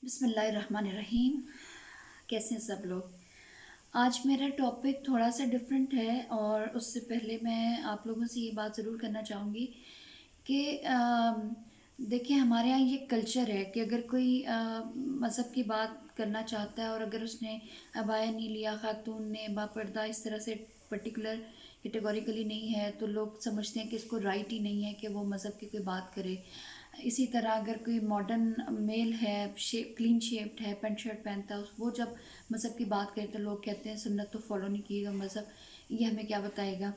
بسم اللہ الرحمن الرحیم. کیسے ہیں سب لوگ؟ آج میرا ٹاپک تھوڑا سا ڈفرینٹ ہے، اور اس سے پہلے میں آپ لوگوں سے یہ بات ضرور کرنا چاہوں گی کہ دیکھیں، ہمارے یہاں یہ کلچر ہے کہ اگر کوئی مذہب کی بات کرنا چاہتا ہے اور اگر اس نے عبایا نہیں لیا، خاتون نے باپردہ اس طرح سے پرٹیکولر کیٹیگوریکلی نہیں ہے، تو لوگ سمجھتے ہیں کہ اس کو رائٹ ہی نہیں ہے کہ وہ مذہب کی کوئی بات کرے. اسی طرح اگر کوئی ماڈرن میل ہے، کلین شیپڈ ہے، پینٹ شرٹ پہنتا ہے، وہ جب مذہب کی بات کرے تو لوگ کہتے ہیں سنت تو فالو نہیں کی گا، مذہب یہ ہمیں کیا بتائے گا.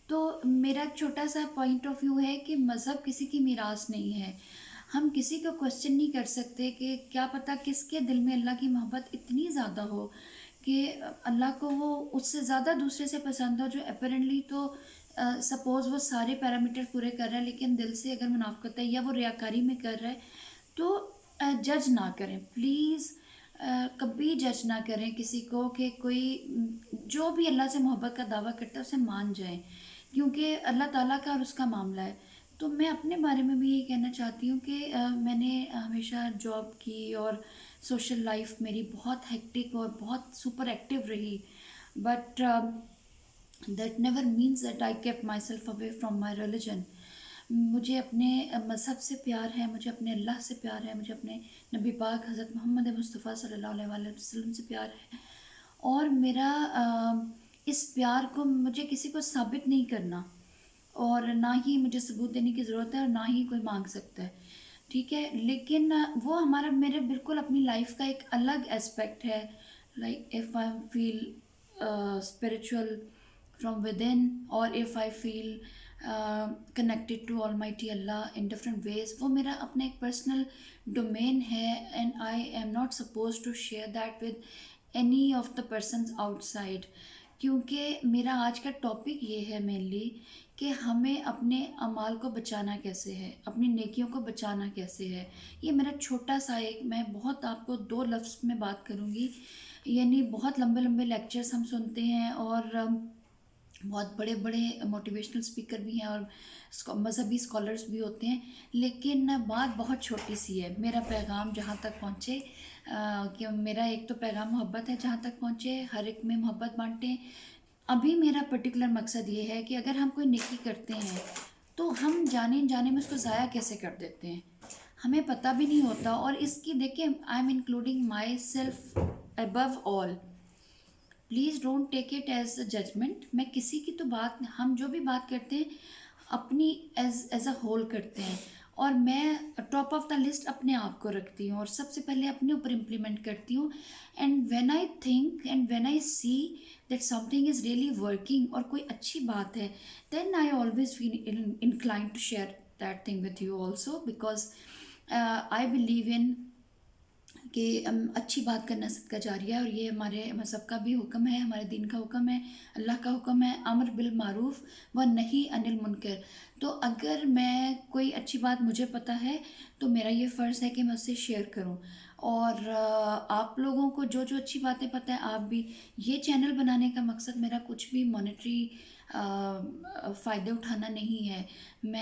تو میرا ایک چھوٹا سا پوائنٹ آف ویو ہے کہ مذہب کسی کی میراث نہیں ہے. ہم کسی کو کوشچن نہیں کر سکتے کہ کیا پتہ کس کے دل میں اللہ کی محبت اتنی زیادہ ہو کہ اللہ کو وہ اس سے زیادہ دوسرے سے پسند ہو، جو اپیرنٹلی تو سپوز وہ سارے پیرامیٹر پورے کر رہا ہے لیکن دل سے اگر منافقت ہے یا وہ ریاکاری میں کر رہا ہے، تو جج نہ کریں پلیز. کبھی جج نہ کریں کسی کو کہ کوئی جو بھی اللہ سے محبت کا دعویٰ کرتا ہے اسے مان جائیں، کیونکہ اللہ تعالیٰ کا اور اس کا معاملہ ہے. تو میں اپنے بارے میں بھی یہ کہنا چاہتی ہوں کہ میں نے ہمیشہ جاب کی اور سوشل لائف میری بہت ہیکٹک اور بہت سپر ایکٹیو رہی، but that never means that I keep my self away from my religion. مجھے اپنے مذہب سے پیار ہے، مجھے اپنے اللہ سے پیار ہے، مجھے اپنے نبی پاک حضرت محمد مصطفیٰ صلی اللہ علیہ وآلہ وسلم سے پیار ہے. اور میرا اس پیار کو مجھے کسی کو ثابت نہیں کرنا، اور نہ ہی مجھے ثبوت دینے کی ضرورت ہے، اور نہ ہی کوئی مانگ سکتا ہے. ٹھیک ہے، لیکن وہ ہمارا میرے بالکل اپنی لائف کا ایک الگ اسپیکٹ ہے. Like if I feel spiritual from within, اور if I feel connected to Almighty اللہ ان ڈفرینٹ ویز، وہ میرا اپنا ایک پرسنل ڈومین ہے، and I am not suppose to share that with any of the persons outside. کیونکہ میرا آج کا ٹاپک یہ ہے مینلی کہ ہمیں اپنے اعمال کو بچانا کیسے ہے، اپنی نیکیوں کو بچانا کیسے ہے. یہ میرا چھوٹا سا ایک، میں بہت آپ کو 2 لفظ میں بات کروں گی. یعنی بہت لمبے لمبے لیکچرز ہم سنتے ہیں، اور بہت بڑے بڑے موٹیویشنل اسپیکر بھی ہیں، اور مذہبی اسکالرس بھی ہوتے ہیں، لیکن بات بہت چھوٹی سی ہے. میرا پیغام جہاں تک پہنچے، کہ میرا ایک تو پیغام محبت ہے، جہاں تک پہنچے ہر ایک میں محبت بانٹیں. ابھی میرا پرٹیکولر مقصد یہ ہے کہ اگر ہم کوئی نیکی کرتے ہیں تو ہم جانے جانے میں اس کو ضائع کیسے کر دیتے ہیں، ہمیں پتہ بھی نہیں ہوتا. اور اس کی دیکھیں، I am including myself above all. Please don't take it as a judgement. میں کسی کی تو بات، ہم جو بھی بات کرتے ہیں اپنی ایز اے ہول کرتے ہیں، اور میں ٹاپ آف دا لسٹ اپنے آپ کو رکھتی ہوں، اور سب سے پہلے اپنے اوپر امپلیمنٹ کرتی ہوں. And when I think and when I see that something is really working اور کوئی اچھی بات ہے، then I always feel inclined to share that thing with you also, because I believe in کہ اچھی بات کرنا صدقہ جاریہ ہے، اور یہ ہمارے مذہب کا بھی حکم ہے، ہمارے دین کا حکم ہے، اللہ کا حکم ہے، امر بالمعروف و نہی عن المنکر. تو اگر میں کوئی اچھی بات مجھے پتہ ہے تو میرا یہ فرض ہے کہ میں اسے شیئر کروں. اور آپ لوگوں کو جو جو اچھی باتیں پتہ ہیں، آپ بھی. یہ چینل بنانے کا مقصد میرا کچھ بھی مانیٹری فائدے اٹھانا نہیں ہے.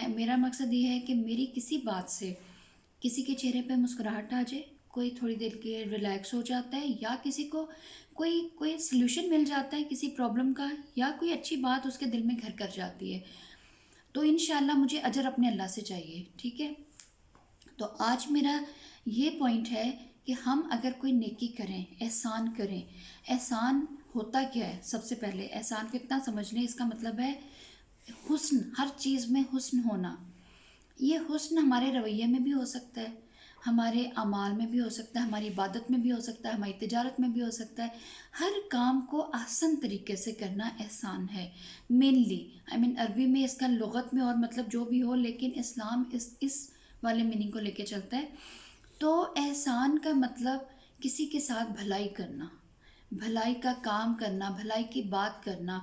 میرا مقصد یہ ہے کہ میری کسی بات سے کسی کے چہرے پہ مسکراہٹ آ جائے، کوئی تھوڑی دیر کے ریلیکس ہو جاتا ہے، یا کسی کو کوئی سلوشن مل جاتا ہے کسی پرابلم کا، یا کوئی اچھی بات اس کے دل میں گھر کر جاتی ہے، تو انشاءاللہ مجھے اجر اپنے اللہ سے چاہیے. ٹھیک ہے، تو آج میرا یہ پوائنٹ ہے کہ ہم اگر کوئی نیکی کریں، احسان کریں. احسان ہوتا کیا ہے؟ سب سے پہلے احسان کو اتنا سمجھ لیں، اس کا مطلب ہے حسن، ہر چیز میں حسن ہونا. یہ حسن ہمارے رویے میں بھی ہو سکتا ہے، ہمارے اعمال میں بھی ہو سکتا ہے، ہماری عبادت میں بھی ہو سکتا ہے، ہماری تجارت میں بھی ہو سکتا ہے. ہر کام کو احسن طریقے سے کرنا احسان ہے مینلی. آئی مین عربی میں اس کا لغت میں اور مطلب جو بھی ہو، لیکن اسلام اس والے میننگ کو لے کے چلتا ہے. تو احسان کا مطلب کسی کے ساتھ بھلائی کرنا، بھلائی کا کام کرنا، بھلائی کی بات کرنا.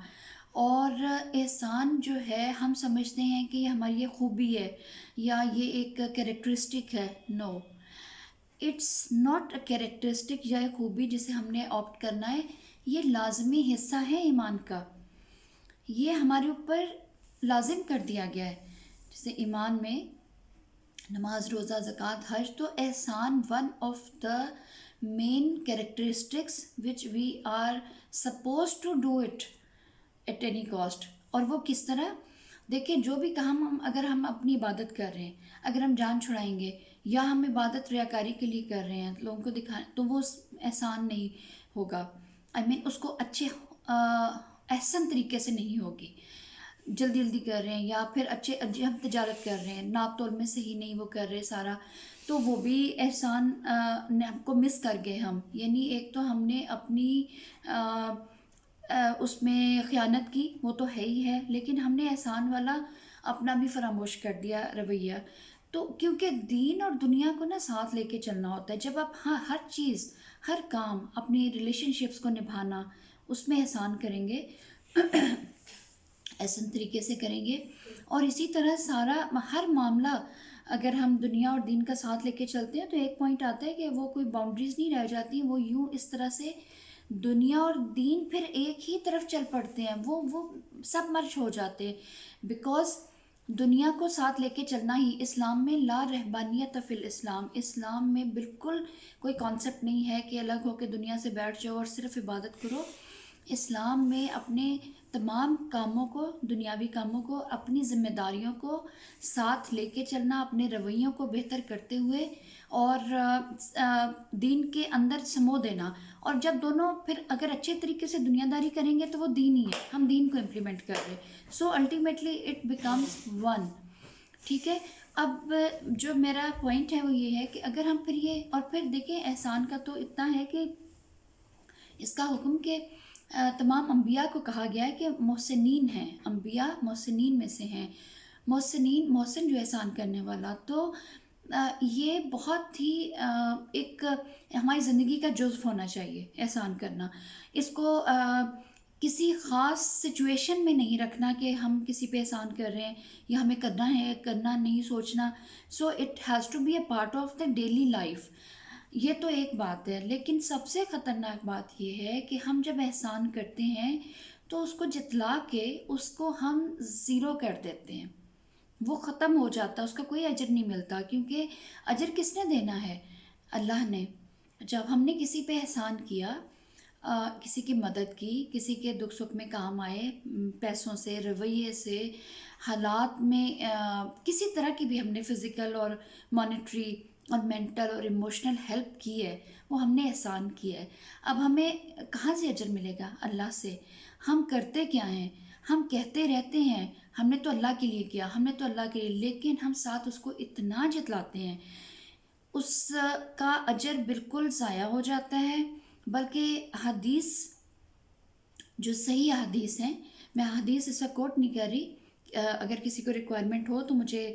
اور احسان جو ہے ہم سمجھتے ہیں کہ یہ ہماری یہ خوبی ہے یا یہ ایک کریکٹرسٹک ہے. نو، اٹس ناٹ اے کریکٹرسٹک یا ایک خوبی جسے ہم نے آپٹ کرنا ہے. یہ لازمی حصہ ہے ایمان کا، یہ ہمارے اوپر لازم کر دیا گیا ہے. جیسے ایمان میں نماز روزہ زکوٰۃ حج. تو احسان one of the main characteristics which we are suppose to do it at any cost. اور وہ کس طرح؟ دیکھیں جو بھی کام اگر ہم اپنی عبادت کر رہے ہیں، اگر ہم جان چھڑائیں گے یا ہم عبادت ریاکاری کے لیے کر رہے ہیں لوگوں کو دکھائیں، تو وہ احسان نہیں ہوگا. اس کو اچھے احسن طریقے سے نہیں ہوگی. جلدی جلدی کر رہے ہیں یا پھر ہم تجارت کر رہے ہیں، ناپ تول میں صحیح نہیں وہ کر رہے سارا، تو وہ بھی احسان کو مس کر گئے ہم. یعنی ایک تو ہم نے اپنی اس میں خیانت کی، وہ تو ہے ہی ہے، لیکن ہم نے احسان والا اپنا بھی فراموش کر دیا رویہ. تو کیونکہ دین اور دنیا کو ساتھ لے کے چلنا ہوتا ہے. جب آپ ہر چیز، ہر کام، اپنی ریلیشن شپس کو نبھانا، اس میں احسان کریں گے، احسن طریقے سے کریں گے. اور اسی طرح سارا ہر معاملہ اگر ہم دنیا اور دین کا ساتھ لے کے چلتے ہیں تو ایک پوائنٹ آتا ہے کہ وہ کوئی باؤنڈریز نہیں رہ جاتی، وہ یوں اس طرح سے دنیا اور دین پھر ایک ہی طرف چل پڑتے ہیں، وہ سب مرج ہو جاتے ہیں. بیکاز دنیا کو ساتھ لے کے چلنا ہی اسلام میں لا رہبانیت فی الاسلام، اسلام میں بالکل کوئی کانسیپٹ نہیں ہے کہ الگ ہو کے دنیا سے بیٹھ جاؤ اور صرف عبادت کرو. اسلام میں اپنے تمام کاموں کو، دنیاوی کاموں کو، اپنی ذمہ داریوں کو ساتھ لے کے چلنا، اپنے رویوں کو بہتر کرتے ہوئے اور دین کے اندر سمو دینا. اور جب دونوں پھر اگر اچھے طریقے سے دنیا داری کریں گے تو وہ دین ہی ہے، ہم دین کو امپلیمنٹ کر رہے. So ultimately it becomes one. ٹھیک ہے. اب جو میرا پوائنٹ ہے وہ یہ ہے کہ اگر ہم پھر یہ، اور پھر دیکھیں احسان کا تو اتنا ہے کہ اس کا حکم کہ تمام انبیاء کو کہا گیا ہے کہ محسنین ہیں، انبیاء محسنین میں سے ہیں. محسن جو احسان کرنے والا. تو یہ بہت ہی ایک ہماری زندگی کا جزو ہونا چاہیے احسان کرنا. اس کو کسی خاص سچویشن میں نہیں رکھنا کہ ہم کسی پہ احسان کر رہے ہیں یا ہمیں کرنا ہے، کرنا نہیں سوچنا. So it has to be a part of the daily life. یہ تو ایک بات ہے. لیکن سب سے خطرناک بات یہ ہے کہ ہم جب احسان کرتے ہیں تو اس کو جتلا کے اس کو ہم زیرو کر دیتے ہیں، وہ ختم ہو جاتا ہے، اس کا کوئی اجر نہیں ملتا. کیونکہ اجر کس نے دینا ہے؟ اللہ نے. جب ہم نے کسی پہ احسان کیا، کسی کی مدد کی، کسی کے دکھ سکھ میں کام آئے، پیسوں سے، رویے سے، حالات میں کسی طرح کی بھی ہم نے فزیکل اور مانیٹری اور مینٹل اور ایموشنل ہیلپ کی ہے، وہ ہم نے احسان کیا ہے. اب ہمیں کہاں سے اجر ملے گا؟ اللہ سے. ہم کرتے کیا ہیں؟ ہم کہتے رہتے ہیں ہم نے تو اللہ کے لیے کیا، ہم نے تو اللہ کے لیے، لیکن ہم ساتھ اس کو اتنا جتلاتے ہیں اس کا اجر بالکل ضائع ہو جاتا ہے. بلکہ حدیث، جو صحیح حدیث ہیں، میں حدیث اس وقت کوٹ نہیں کر رہی، اگر کسی کو ریکوائرمنٹ ہو تو مجھے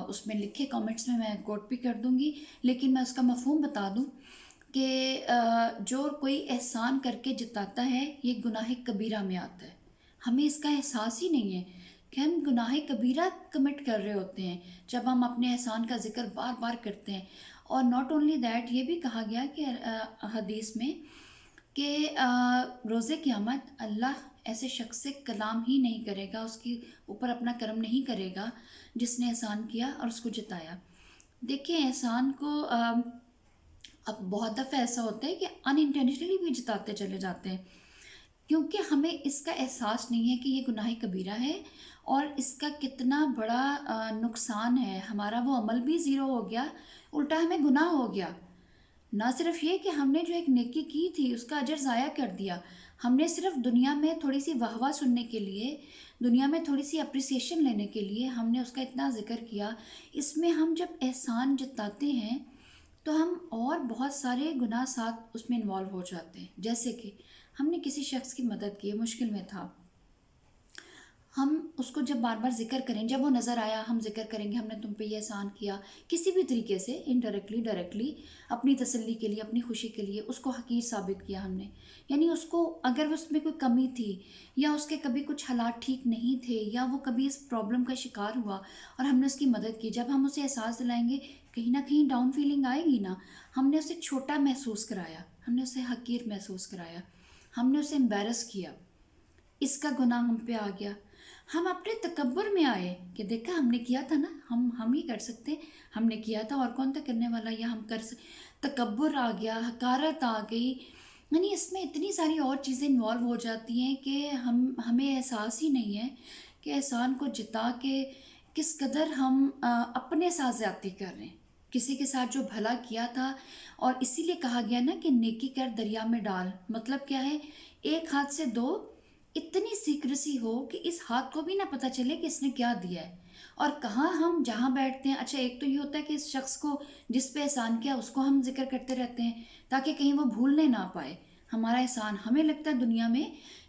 اس میں لکھے کامنٹس میں کوٹ بھی کر دوں گی. لیکن میں اس کا مفہوم بتا دوں کہ جو کوئی احسان کر کے جتاتا ہے یہ گناہ کبیرہ میں آتا ہے. ہمیں اس کا احساس ہی نہیں ہے کہ ہم گناہ کبیرہ کمٹ کر رہے ہوتے ہیں جب ہم اپنے احسان کا ذکر بار بار کرتے ہیں. اور ناٹ اونلی دیٹ، یہ بھی کہا گیا کہ حدیث میں کہ روز قیامت اللہ ایسے شخص سے کلام ہی نہیں کرے گا، اس کی اوپر اپنا کرم نہیں کرے گا جس نے احسان کیا اور اس کو جتایا. دیکھیں احسان کو اب بہت دفعہ ایسا ہوتا ہے کہ ان انٹینشنلی بھی جتاتے چلے جاتے ہیں، کیونکہ ہمیں اس کا احساس نہیں ہے کہ یہ گناہ کبیرہ ہے اور اس کا کتنا بڑا نقصان ہے. ہمارا وہ عمل بھی زیرو ہو گیا، الٹا ہمیں گناہ ہو گیا. نہ صرف یہ کہ ہم نے جو ایک نیکی کی تھی اس کا اجر ضائع کر دیا، ہم نے صرف دنیا میں تھوڑی سی واہ واہ سننے کے لیے، دنیا میں تھوڑی سی اپریسیشن لینے کے لیے ہم نے اس کا اتنا ذکر کیا. اس میں ہم جب احسان جتاتے ہیں تو ہم اور بہت سارے گناہ ساتھ اس میں انوالو ہو جاتے ہیں. جیسے کہ ہم نے کسی شخص کی مدد کی، مشکل میں تھا، ہم اس کو جب بار بار ذکر کریں، جب وہ نظر آیا ہم ذکر کریں گے ہم نے تم پہ یہ احسان کیا، کسی بھی طریقے سے، انڈائریکٹلی ڈائریکٹلی، اپنی تسلی کے لیے، اپنی خوشی کے لیے اس کو حقیر ثابت کیا ہم نے. یعنی اس کو اگر اس میں کوئی کمی تھی یا اس کے کبھی کچھ حالات ٹھیک نہیں تھے یا وہ کبھی اس پرابلم کا شکار ہوا اور ہم نے اس کی مدد کی، جب ہم اسے احساس دلائیں گے کہیں نہ کہیں ڈاؤن فیلنگ آئے گی نا. ہم نے اسے چھوٹا محسوس کرایا، ہم نے اسے حقیر محسوس کرایا، ہم نے اسے امبیرس کیا، اس کا گناہ ہم پہ آ گیا. ہم اپنے تکبر میں آئے کہ دیکھا ہم نے کیا تھا نا، ہم ہی کر سکتے ہیں، ہم نے کیا تھا اور کون تھا کرنے والا، یا ہم کر تکبر آ گیا، حقارت آ گئی. یعنی اس میں اتنی ساری اور چیزیں انوالو ہو جاتی ہیں کہ ہمیں احساس ہی نہیں ہے کہ احسان کو جتا کے کس قدر ہم اپنے ساتھ زیادتی کر رہے ہیں، کسی کے ساتھ جو بھلا کیا تھا. اور اسی لیے کہا گیا نا کہ نیکی کر دریا میں ڈال. مطلب کیا ہے، ایک ہاتھ سے دو، اتنی سیکریسی ہو کہ اس ہاتھ کو بھی نہ پتہ چلے کہ اس نے کیا دیا ہے اور کہاں. ہم جہاں بیٹھتے ہیں، اچھا ایک تو یہ ہوتا ہے کہ اس شخص کو جس پہ احسان کیا اس کو ہم ذکر کرتے رہتے ہیں تاکہ کہیں وہ بھولنے نہ پائے ہمارا احسان. ہمیں لگتا ہے دنیا میں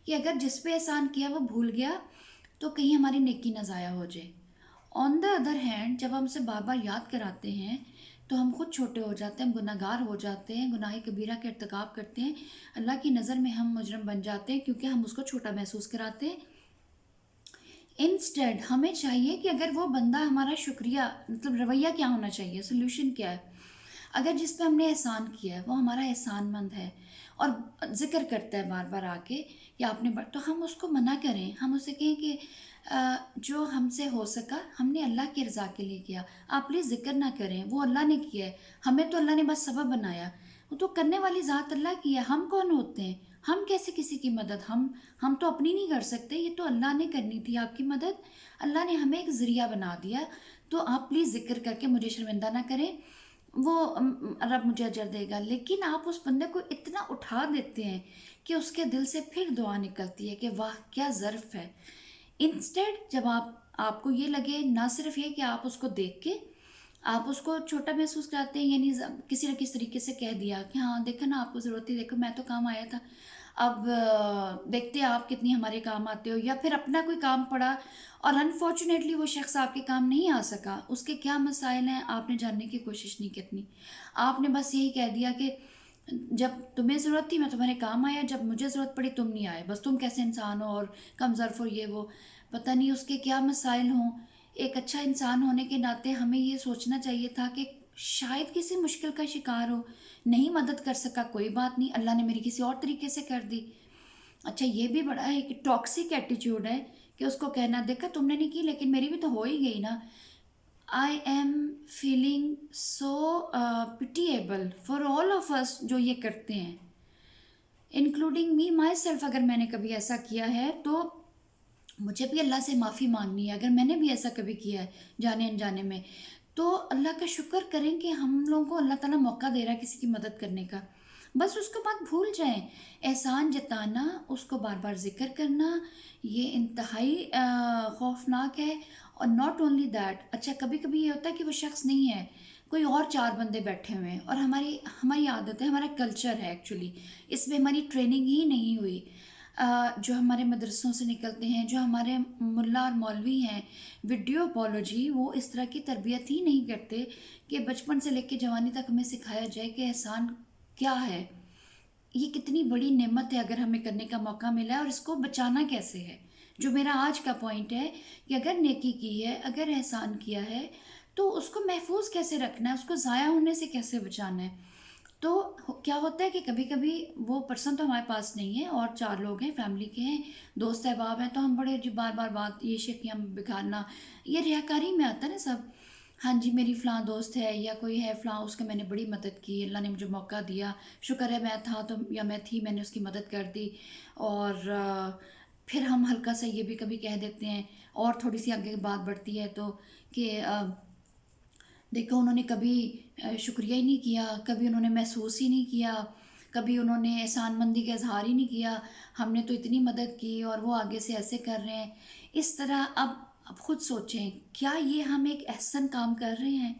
کہ اگر جس پہ احسان کیا وہ بھول گیا تو کہیں ہماری نیکی نہ ضائع ہو جائے. آن دا ادر ہینڈ جب ہم اسے بار بار یاد کراتے ہیں تو ہم خود چھوٹے ہو جاتے ہیں، ہم گناہ گار ہو جاتے ہیں، گناہ کبیرہ کا ارتکاب کرتے ہیں. اللہ کی نظر میں ہم مجرم بن جاتے ہیں کیونکہ ہم اس کو چھوٹا محسوس کراتے ہیں. انسٹیڈ ہمیں چاہیے کہ اگر وہ بندہ ہمارا شکریہ، مطلب رویہ کیا ہونا چاہیے، سلوشن کیا ہے. اگر جس پہ ہم نے احسان کیا ہے وہ ہمارا احسان مند ہے اور ذکر کرتا ہے بار بار آ کے کہ آپ نے تو ہم اس کو منع کریں، ہم اسے کہیں کہ جو ہم سے ہو سکا ہم نے اللہ کی رضا کے لیے کیا، آپ پلیز ذکر نہ کریں، وہ اللہ نے کیا ہے، ہمیں تو اللہ نے بس سبب بنایا، وہ تو کرنے والی ذات اللہ کی ہے. ہم کون ہوتے ہیں، ہم کیسے کسی کی مدد، ہم تو اپنی نہیں کر سکتے، یہ تو اللہ نے کرنی تھی آپ کی مدد، اللہ نے ہمیں ایک ذریعہ بنا دیا. تو آپ پلیز ذکر کر کے مجھے شرمندہ نہ کریں، وہ رب مجھے اجر دے گا. لیکن آپ اس بندے کو اتنا اٹھا دیتے ہیں کہ اس کے دل سے پھر دعا نکلتی ہے کہ واہ کیا ظرف ہے. انسٹیڈ جب آپ کو یہ لگے، نہ صرف یہ کہ آپ اس کو دیکھ کے آپ اس کو چھوٹا محسوس کراتے ہیں، یعنی کسی نہ کسی طریقے سے کہہ دیا کہ ہاں دیکھا نا آپ کو ضرورت تھی، دیکھو میں تو کام آیا تھا، اب دیکھتے آپ کتنی ہمارے کام آتے ہو. یا پھر اپنا کوئی کام پڑا اور انفارچونیٹلی وہ شخص آپ کے کام نہیں آ سکا، اس کے کیا مسائل ہیں آپ نے جاننے کی کوشش نہیں کرنی. آپ نے بس یہی کہہ دیا کہ جب تمہیں ضرورت تھی میں تمہارے کام آیا، جب مجھے ضرورت پڑی تم نہیں آئے، بس تم کیسے انسان ہو اور کم ظرف ہو، یہ وہ پتہ نہیں اس کے کیا مسائل ہوں. ایک اچھا انسان ہونے کے ناطے ہمیں یہ سوچنا چاہیے تھا کہ شاید کسی مشکل کا شکار ہو، نہیں مدد کر سکا، کوئی بات نہیں، اللہ نے میری کسی اور طریقے سے کر دی. اچھا یہ بھی بڑا ایک ٹاکسک ایٹیٹیوڈ ہے کہ اس کو کہنا دیکھا تم نے نہیں کی لیکن میری بھی تو ہو ہی گئی نا. I am feeling so pitiable for all of us جو یہ کرتے ہیں، انکلوڈنگ می مائی سیلف. اگر میں نے کبھی ایسا کیا ہے تو مجھے بھی اللہ سے معافی مانگنی ہے. اگر میں نے بھی ایسا کبھی کیا ہے جانے انجانے میں، تو اللہ کا شکر کریں کہ ہم لوگوں کو اللہ تعالیٰ موقع دے رہا ہے کسی کی مدد کرنے کا. بس اس کو بات بھول جائیں. احسان جتانا، اس کو بار بار ذکر کرنا، یہ انتہائی خوفناک ہے. اور ناٹ اونلی دیٹ، اچھا کبھی کبھی یہ ہوتا ہے کہ وہ شخص نہیں ہے، کوئی اور چار بندے بیٹھے ہوئے ہیں اور ہماری عادت ہے، ہمارا کلچر ہے ایکچولی، اس میں ہماری ٹریننگ ہی نہیں ہوئی. جو ہمارے مدرسوں سے نکلتے ہیں، جو ہمارے ملا اور مولوی ہیں، ویڈیو اپولوجی، وہ اس طرح کی تربیت ہی نہیں کرتے کہ بچپن سے لے کے جوانی تک ہمیں سکھایا جائے کہ احسان کیا ہے، یہ کتنی بڑی نعمت ہے اگر ہمیں کرنے کا موقع ملا ہے اور اس کو بچانا کیسے ہے. جو میرا آج کا پوائنٹ ہے کہ اگر نیکی کی ہے، اگر احسان کیا ہے تو اس کو محفوظ کیسے رکھنا ہے، اس کو ضائع ہونے سے کیسے بچانا ہے. تو کیا ہوتا ہے کہ کبھی کبھی وہ پرسن تو ہمارے پاس نہیں ہے اور چار لوگ ہیں، فیملی کے ہیں، دوست احباب ہیں، تو ہم بڑے جو بار بار بات یہ شکیاں بکھارنا، یہ ریاکاری میں آتا ہے نا سب. ہاں جی میری فلاں دوست ہے یا کوئی ہے فلاں، اس کا میں نے بڑی مدد کی، اللہ نے مجھے موقع دیا، شکر ہے میں تھا تو یا میں تھی میں نے اس کی مدد کر دی. اور پھر ہم ہلکا سا یہ بھی کبھی کہہ دیتے ہیں اور تھوڑی سی آگے بات بڑھتی ہے تو کہ دیکھو انہوں نے کبھی شکریہ ہی نہیں کیا، کبھی انہوں نے محسوس ہی نہیں کیا، کبھی انہوں نے احسان مندی کا اظہار ہی نہیں کیا، ہم نے تو اتنی مدد کی اور وہ آگے سے ایسے کر رہے ہیں اس طرح. اب خود سوچیں کیا یہ ہم ایک احسن کام کر رہے ہیں؟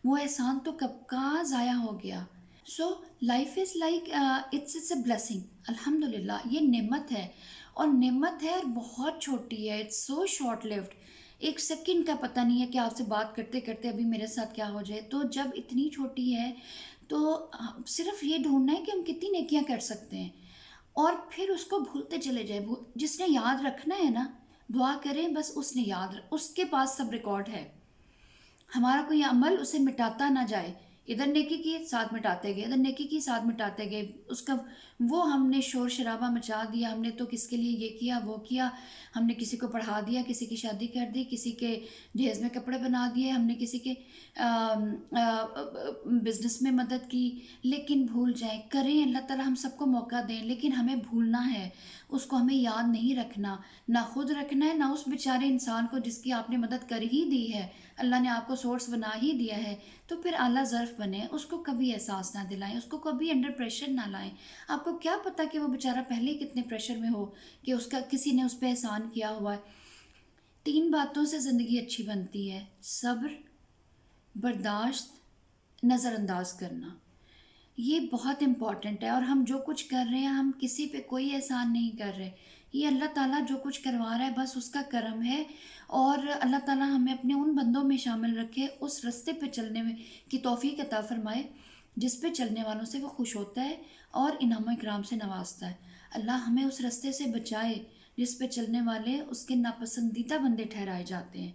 وہ احسان تو کب کا ضائع ہو گیا. So life is like it's a blessing. الحمد للہ یہ نعمت ہے، اور نعمت ہے اور بہت چھوٹی ہے، اٹس سو شارٹ لیوڈ. ایک سیکنڈ کا پتہ نہیں ہے کہ آپ سے بات کرتے کرتے ابھی میرے ساتھ کیا ہو جائے. تو جب اتنی چھوٹی ہے تو صرف یہ ڈھونڈنا ہے کہ ہم کتنی نیکیاں کر سکتے ہیں اور پھر اس کو بھولتے چلے جائیں. جس نے یاد رکھنا ہے نا دعا کریں، بس اس نے اس کے پاس سب ریکارڈ ہے. ہمارا کوئی عمل اسے مٹاتا نہ جائے ادھر نیکی کی ساتھ مٹاتے گئے، ادھر نیکی کی ساتھ مٹاتے گئے، اس کا وہ ہم نے شور شرابہ مچا دیا، ہم نے تو کس کے لیے یہ کیا وہ کیا، ہم نے کسی کو پڑھا دیا، کسی کی شادی کر دی، کسی کے جہیز میں کپڑے بنا دیے، ہم نے کسی کے بزنس میں مدد کی۔ لیکن بھول جائیں، کریں، اللہ تعالیٰ ہم سب کو موقع دیں، لیکن ہمیں بھولنا ہے، اس کو ہمیں یاد نہیں رکھنا، نہ خود رکھنا ہے، نہ اس بیچارے انسان کو جس کی آپ نے مدد کر ہی دی ہے، اللہ نے آپ کو سورس بنا ہی دیا ہے، تو پھر اعلیٰ ظرف بنیں، اس کو کبھی احساس نہ دلائیں، اس کو کبھی انڈر پریشر نہ لائیں۔ آپ کو کیا پتہ کہ وہ بیچارہ پہلے ہی کتنے پریشر میں ہو، کہ اس کا کسی نے اس پہ احسان کیا ہوا ہے۔ 3 باتوں سے زندگی اچھی بنتی ہے: صبر، برداشت، نظر انداز کرنا۔ یہ بہت امپورٹنٹ ہے، اور ہم جو کچھ کر رہے ہیں، ہم کسی پہ کوئی احسان نہیں کر رہے، یہ اللہ تعالیٰ جو کچھ کروا رہا ہے بس اس کا کرم ہے، اور اللہ تعالیٰ ہمیں اپنے ان بندوں میں شامل رکھے، اس رستے پہ چلنے میں کی توفیق عطا فرمائے جس پہ چلنے والوں سے وہ خوش ہوتا ہے اور انعام و اکرام سے نوازتا ہے۔ اللہ ہمیں اس رستے سے بچائے جس پہ چلنے والے اس کے ناپسندیدہ بندے ٹھہرائے جاتے ہیں۔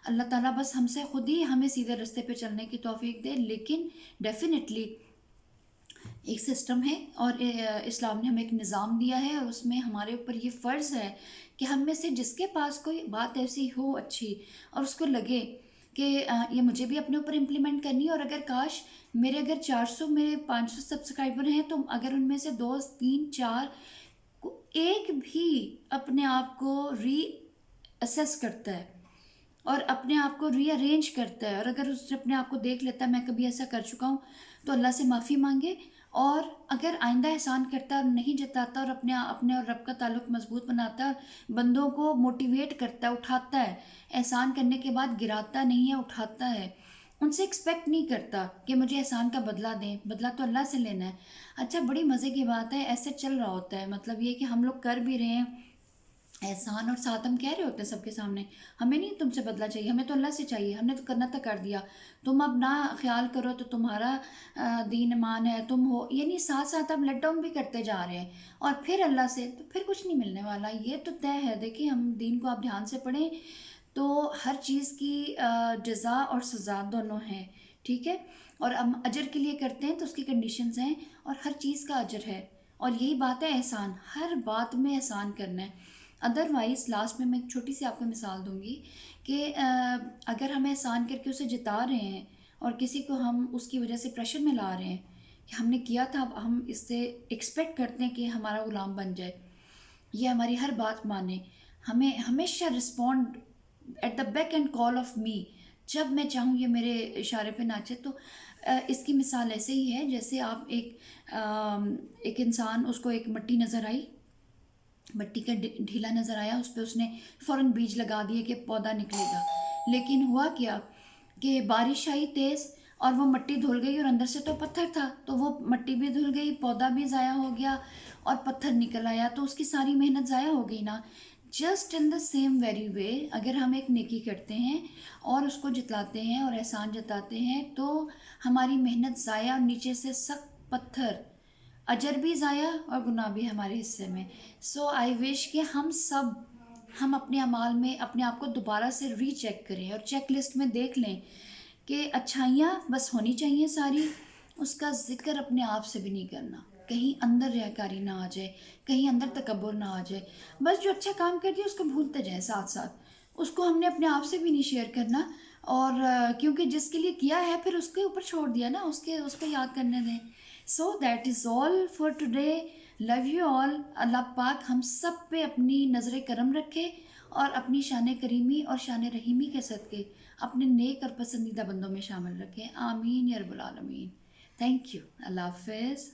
اللہ تعالیٰ بس ہم سے خود ہی ہمیں سیدھے رستے پہ چلنے کی توفیق دے، لیکن ڈیفینیٹلی ایک سسٹم ہے، اور اسلام نے ہمیں ایک نظام دیا ہے، اور اس میں ہمارے اوپر یہ فرض ہے کہ ہم میں سے جس کے پاس کوئی بات ایسی ہو اچھی، اور اس کو لگے کہ یہ مجھے بھی اپنے اوپر امپلیمنٹ کرنی ہے، اور اگر کاش میرے اگر 400 میرے 500 سبسکرائبر ہیں، تو اگر ان میں سے 2 3 4 ایک بھی اپنے آپ کو ری اسیس کرتا ہے اور اپنے آپ کو ری ارینج کرتا ہے، اور اگر اس نے اپنے آپ کو دیکھ لیتا ہے میں کبھی ایسا کر چکا ہوں، تو اللہ سے معافی مانگے، اور اگر آئندہ احسان کرتا ہے اور نہیں جتاتا، اور اپنے اور رب کا تعلق مضبوط بناتا ہے، اور بندوں کو موٹیویٹ کرتا ہے، اٹھاتا ہے، احسان کرنے کے بعد گراتا نہیں ہے، اٹھاتا ہے، ان سے ایکسپیکٹ نہیں کرتا کہ مجھے احسان کا بدلہ دیں، بدلہ تو اللہ سے لینا ہے۔ اچھا، بڑی مزے کی بات ہے، ایسے چل رہا ہوتا ہے، مطلب یہ کہ ہم لوگ کر بھی رہے ہیں احسان، اور ساتھ ہم کہہ رہے ہوتے ہیں سب کے سامنے ہمیں نہیں تم سے بدلہ چاہیے، ہمیں تو اللہ سے چاہیے، ہم نے تو کرنا تھا کر دیا، تم اب نہ خیال کرو تو تمہارا دین ایمان ہے، تم ہو، یعنی ساتھ ساتھ اب لیٹ ڈاؤن بھی کرتے جا رہے ہیں، اور پھر اللہ سے تو پھر کچھ نہیں ملنے والا، یہ تو طے ہے۔ دیکھیں، ہم دین کو آپ دھیان سے پڑھیں تو ہر چیز کی جزا اور سزا دونوں ہیں، ٹھیک ہے، اور ہم اجر کے لیے کرتے ہیں تو اس کی کنڈیشنز ہیں، اور ہر چیز کا اجر ہے، اور یہی بات ہے احسان، ہر بات میں احسان کرنا ہے۔ ادروائز لاسٹ میں ایک چھوٹی سی آپ کو مثال دوں گی کہ اگر ہم احسان کر کے اسے جتا رہے ہیں، اور کسی کو ہم اس کی وجہ سے پریشر میں لا رہے ہیں کہ ہم نے کیا تھا، اب ہم اس سے ایکسپیکٹ کرتے ہیں کہ ہمارا غلام بن جائے، یہ ہماری ہر بات مانے، ہمیں ہمیشہ respond at the beck and call of me, جب میں چاہوں یہ میرے اشارے پہ ناچے، تو اس کی مثال ایسے ہی ہے جیسے آپ ایک انسان، اس کو ایک مٹی نظر آئی، مٹی کا ڈھیلا نظر آیا، اس پہ اس نے فوراً بیج لگا دیے کہ پودا نکلے گا، لیکن ہوا کیا کہ بارش آئی تیز، اور وہ مٹی دھل گئی، اور اندر سے تو پتھر تھا، تو وہ مٹی بھی دھل گئی، پودا بھی ضائع ہو گیا، اور پتھر نکل آیا، تو اس کی ساری محنت ضائع ہو گئی نا۔ Just in the seem very وے، اگر ہم ایک نیکی کرتے ہیں اور اس کو جتلاتے ہیں اور احسان جتاتے ہیں، تو ہماری محنت ضائع، اور نیچے سے سخت پتھر، اجر بھی ضائع اور گناہ بھی ہمارے حصے میں۔ سو آئی وش کہ ہم اپنے اعمال میں اپنے آپ کو دوبارہ سے ری چیک کریں، اور چیک لسٹ میں دیکھ لیں کہ اچھائیاں بس ہونی چاہیے ساری، اس کا ذکر اپنے آپ سے بھی نہیں کرنا، کہیں اندر ریاکاری نہ آ جائے، کہیں اندر تکبر نہ آ جائے، بس جو اچھا کام کر دیا اس کو بھولتے جائیں، ساتھ ساتھ اس کو ہم نے اپنے آپ سے بھی نہیں شیئر کرنا، اور کیونکہ جس کے لیے کیا ہے پھر اس کے اوپر چھوڑ دیا نا، اس کو یاد کرنے دیں۔ So that is all for today, love you all, اللہ پاک ہم سب پہ اپنی نظر کرم رکھے، اور اپنی شان کریمی اور شان رحیمی کے صدقے اپنے نیک اور پسندیدہ بندوں میں شامل رکھے، آمین یا رب العالمین۔ تھینک یو، اللہ حافظ۔